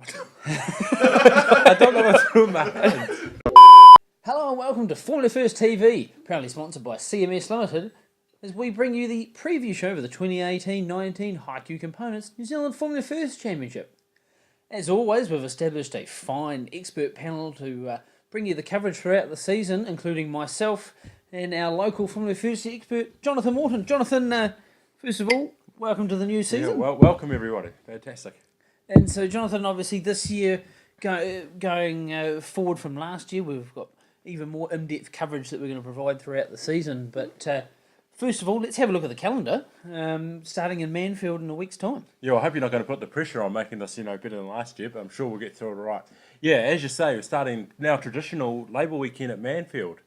I don't know what's through my head. Hello and welcome to Formula First TV, proudly sponsored by CMS Limited, as we bring you the preview show for the 2018-19 Haiku Components New Zealand Formula First Championship. As always, we've established a fine expert panel to bring you the coverage throughout the season, including myself and our local Formula First expert, Jonathan Morton. Jonathan, first of all, welcome to the new season. Yeah, welcome everybody. Fantastic. And so, Jonathan, obviously this year, going forward from last year, we've got even more in-depth coverage that we're going to provide throughout the season. But first of all, let's have a look at the calendar, starting in Manfield in a week's time. Yeah, I hope you're not going to put the pressure on making this, better than last year, but I'm sure we'll get through it all right. Yeah, as you say, we're starting now traditional Labour weekend at Manfield.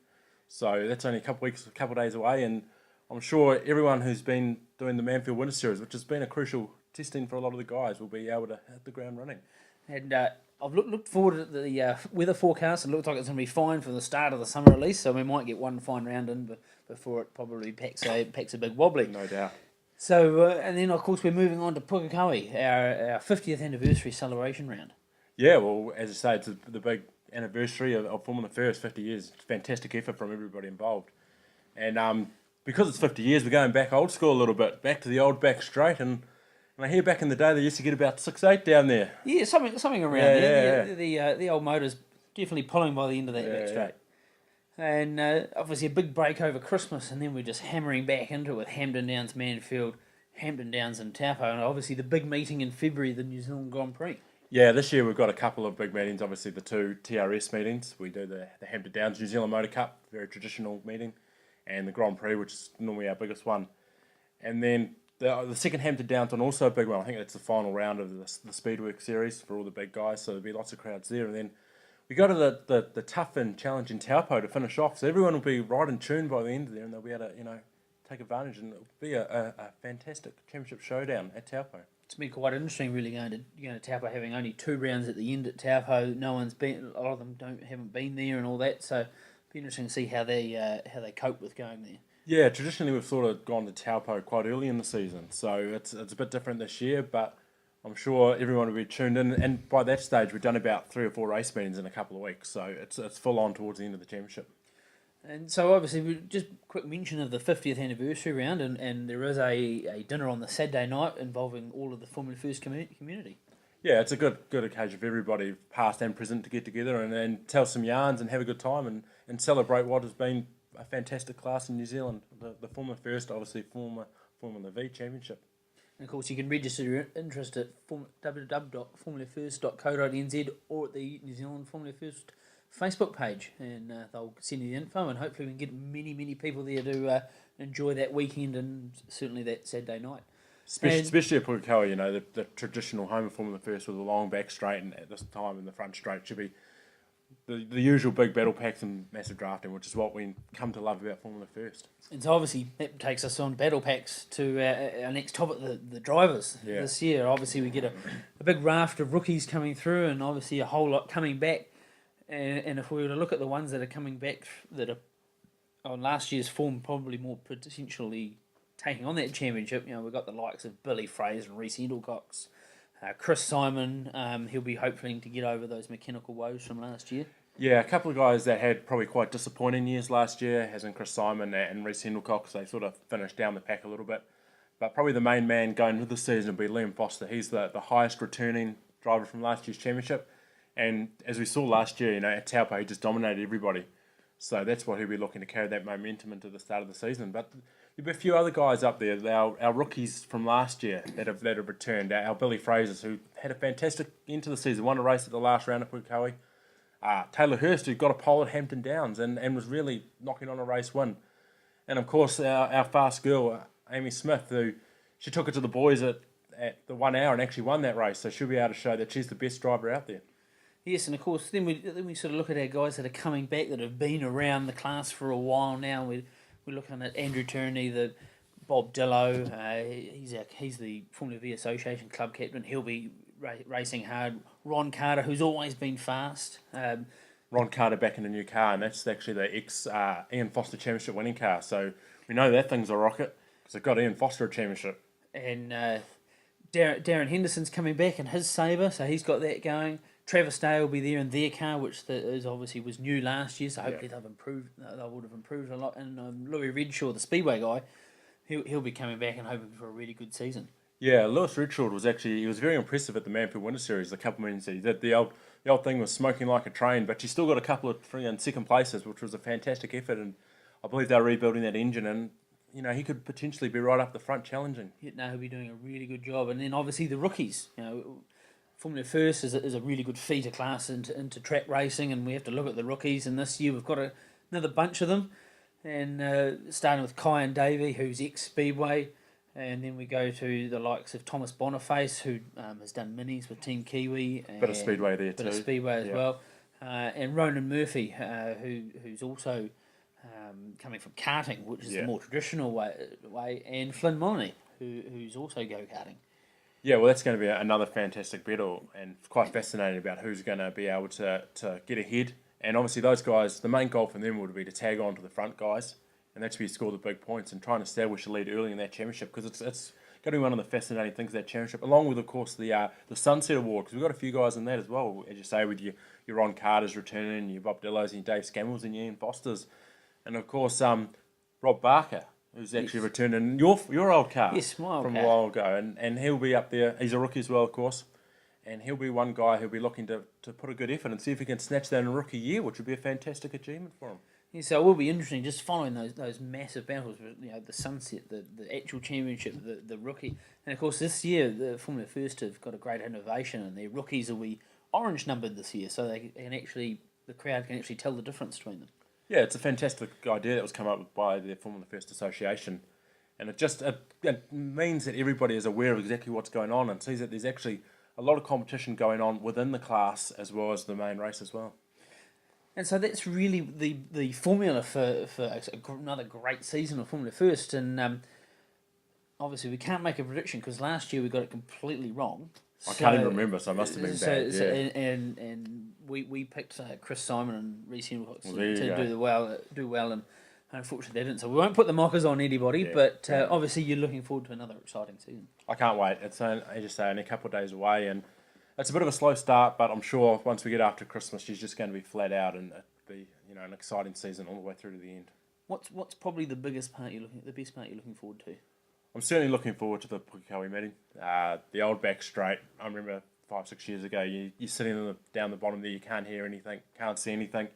So that's only a couple of days away, and I'm sure everyone who's been doing the Manfield Winter Series, which has been a crucial testing for a lot of the guys, will be able to hit the ground running. And I've looked forward at the weather forecast. It looks like it's going to be fine for the start of the summer at least, so we might get one fine round in before it probably packs a big wobbly. No doubt. So, and then of course we're moving on to Pukekohe, our 50th anniversary celebration round. Yeah, well, as I say, it's the big anniversary of Formula First, 50 years. Fantastic effort from everybody involved. And because it's 50 years, we're going back old school a little bit, back to the old back straight. And I hear back in the day they used to get about 6'8" down there. Yeah, something around there. Yeah. The old motor's definitely pulling by the end of that back straight. And obviously a big break over Christmas, and then we're just hammering back into it with Hampton Downs, Manfield, Hampton Downs and Taupo, and obviously the big meeting in February, the New Zealand Grand Prix. Yeah, this year we've got a couple of big meetings. Obviously the two TRS meetings. We do the Hampton Downs New Zealand Motor Cup, very traditional meeting, and the Grand Prix, which is normally our biggest one. And then the second Hampton Downs one, also a big one. I think it's the final round of the Speedwork series for all the big guys, so there'll be lots of crowds there. And then we go to the tough and challenging Taupo to finish off, so everyone will be right in tune by the end of there, and they'll be able to take advantage, and it'll be a fantastic championship showdown at Taupo. It's been quite interesting, really, going to Taupo, having only 2 rounds at the end at Taupo. No one's been, a lot of them haven't been there and all that. So it'll be interesting to see how they cope with going there. Yeah, traditionally we've sort of gone to Taupo quite early in the season, so it's a bit different this year. But I'm sure everyone will be tuned in, and by that stage we've done about 3 or 4 race meetings in a couple of weeks, so it's full on towards the end of the championship. And so obviously, just quick mention of the 50th anniversary round, and there is a dinner on the Saturday night involving all of the Formula First community. Yeah, it's a good occasion for everybody, past and present, to get together and tell some yarns and have a good time and celebrate what has been a fantastic class in New Zealand. The Formula First, obviously, Formula V Championship. And of course, you can register your interest at www.formulafirst.co.nz or at the New Zealand Formula First Facebook page, and they'll send you the info, and hopefully we can get many people there to enjoy that weekend and certainly that Saturday night. Especially at Pukekohe, the traditional home of Formula First with a long back straight, and at this time in the front straight should be the usual big battle packs and massive drafting, which is what we come to love about Formula First. And so obviously that takes us on battle packs to our next topic, the drivers. Yeah. This year. Obviously we get a big raft of rookies coming through, and obviously a whole lot coming back. And if we were to look at the ones that are coming back that are on last year's form, probably more potentially taking on that championship, we've got the likes of Billy Fraser and Reece Edelcox, Chris Simon. He'll be hoping to get over those mechanical woes from last year. Yeah, a couple of guys that had probably quite disappointing years last year, as in Chris Simon and Reece Edelcox. They sort of finished down the pack a little bit. But probably the main man going into the season will be Liam Foster. He's the highest returning driver from last year's championship. And as we saw last year, at Taupo, he just dominated everybody. So that's what he'll be looking to carry that momentum into the start of the season. But there'll be a few other guys up there, our rookies from last year that have returned. Our Billy Frasers, who had a fantastic end to the season, won a race at the last round of Pukekohe. Taylor Hurst, who got a pole at Hampton Downs and was really knocking on a race win. And of course, our fast girl, Amy Smith, who she took it to the boys at the 1 hour and actually won that race. So she'll be able to show that she's the best driver out there. Yes, and of course, then we sort of look at our guys that are coming back that have been around the class for a while now. We're looking at Andrew Turney, Bob Dillo. He's the Formula V Association club captain. He'll be racing hard. Ron Carter, who's always been fast. Ron Carter back in a new car, and that's actually the ex Ian Foster Championship winning car. So we know that thing's a rocket because it got Ian Foster a championship. And Darren Henderson's coming back in his Sabre, so he's got that going. Travis Day will be there in their car, which is obviously was new last year, so hopefully they've improved. They would have improved a lot. And Louis Redshaw, the Speedway guy, he'll be coming back and hoping for a really good season. Yeah, Lewis Redshaw was very impressive at the Manfield Winter Series. A couple of meetings he did. The old thing was smoking like a train, but you still got a couple of three and second places, which was a fantastic effort. And I believe they're rebuilding that engine, and he could potentially be right up the front challenging. No, he'll be doing a really good job. And then obviously the rookies, Formula First is a really good feeder class into track racing, and we have to look at the rookies. And this year we've got another bunch of them, and starting with Kai and Davey, who's ex-Speedway, and then we go to the likes of Thomas Boniface, who has done minis with Team Kiwi. And bit of Speedway there too. Bit of Speedway as well. And Ronan Murphy, who's also coming from karting, which is the more traditional way, and Flynn Moloney, who's also go-karting. Yeah, well, that's going to be another fantastic battle, and quite fascinating about who's going to be able to get ahead. And obviously those guys, the main goal for them would be to tag on to the front guys, and that's where you score the big points and try and establish a lead early in that championship, because it's going to be one of the fascinating things of that championship, along with, of course, the Sunset Award, because we've got a few guys in that as well, as you say, with your Ron Carter's returning, your Bob Dillows and your Dave Scammels and your Ian Fosters, and of course Rob Barker, who's actually returning your old car from a while ago, and he'll be up there. He's a rookie as well, of course, and he'll be one guy who'll be looking to put a good effort and see if he can snatch that in a rookie year, which would be a fantastic achievement for him. Yeah, so it will be interesting just following those massive battles, the Sunset, the actual championship, the rookie, and of course this year the Formula First have got a great innovation, and their rookies will be orange numbered this year, so the crowd can actually tell the difference between them. Yeah, it's a fantastic idea that was come up with by the Formula First Association, and it means that everybody is aware of exactly what's going on and sees that there's actually a lot of competition going on within the class as well as the main race as well. And so that's really the formula for another great season of Formula First. And obviously we can't make a prediction because last year we got it completely wrong. I can't even remember, so it must have been bad. So, and we picked Chris Simon and Reece Henderson to do well, and unfortunately they didn't. So we won't put the mockers on anybody, but obviously you're looking forward to another exciting season. I can't wait. It's, as you say, only a couple of days away, and it's a bit of a slow start, but I'm sure once we get after Christmas, she's just going to be flat out, and it'll be an exciting season all the way through to the end. What's probably the best part you're looking forward to? I'm certainly looking forward to the Pukekohe meeting. The old back straight. I remember 5-6 years ago, you're sitting down the bottom there, you can't hear anything, can't see anything,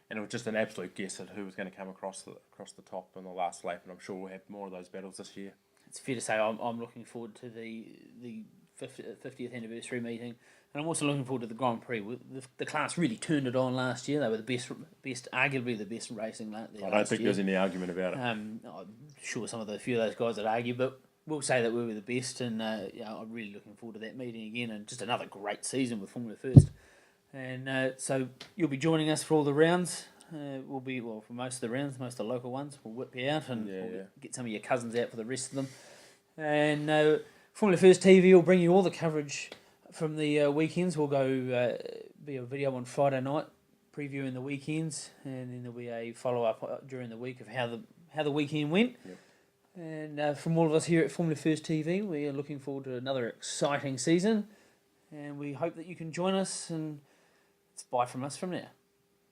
and it was just an absolute guess at who was going to come across the top in the last lap, and I'm sure we'll have more of those battles this year. It's fair to say I'm looking forward to the 50th anniversary meeting, and I'm also looking forward to the Grand Prix. The class really turned it on last year. They were the best, arguably the best racing there. I don't think there's any argument about it. I'm sure a few of those guys would argue, but we'll say that we were the best, and I'm really looking forward to that meeting again, and just another great season with Formula First. And so you'll be joining us for all the rounds. For most of the rounds, most of the local ones. We'll whip you out and we'll get some of your cousins out for the rest of them. And Formula First TV will bring you all the coverage from the weekends. We'll go be a video on Friday night previewing the weekends, and then there'll be a follow-up during the week of how the weekend went. Yep. And from all of us here at Formula First TV, we are looking forward to another exciting season, and we hope that you can join us, and it's bye from us from now.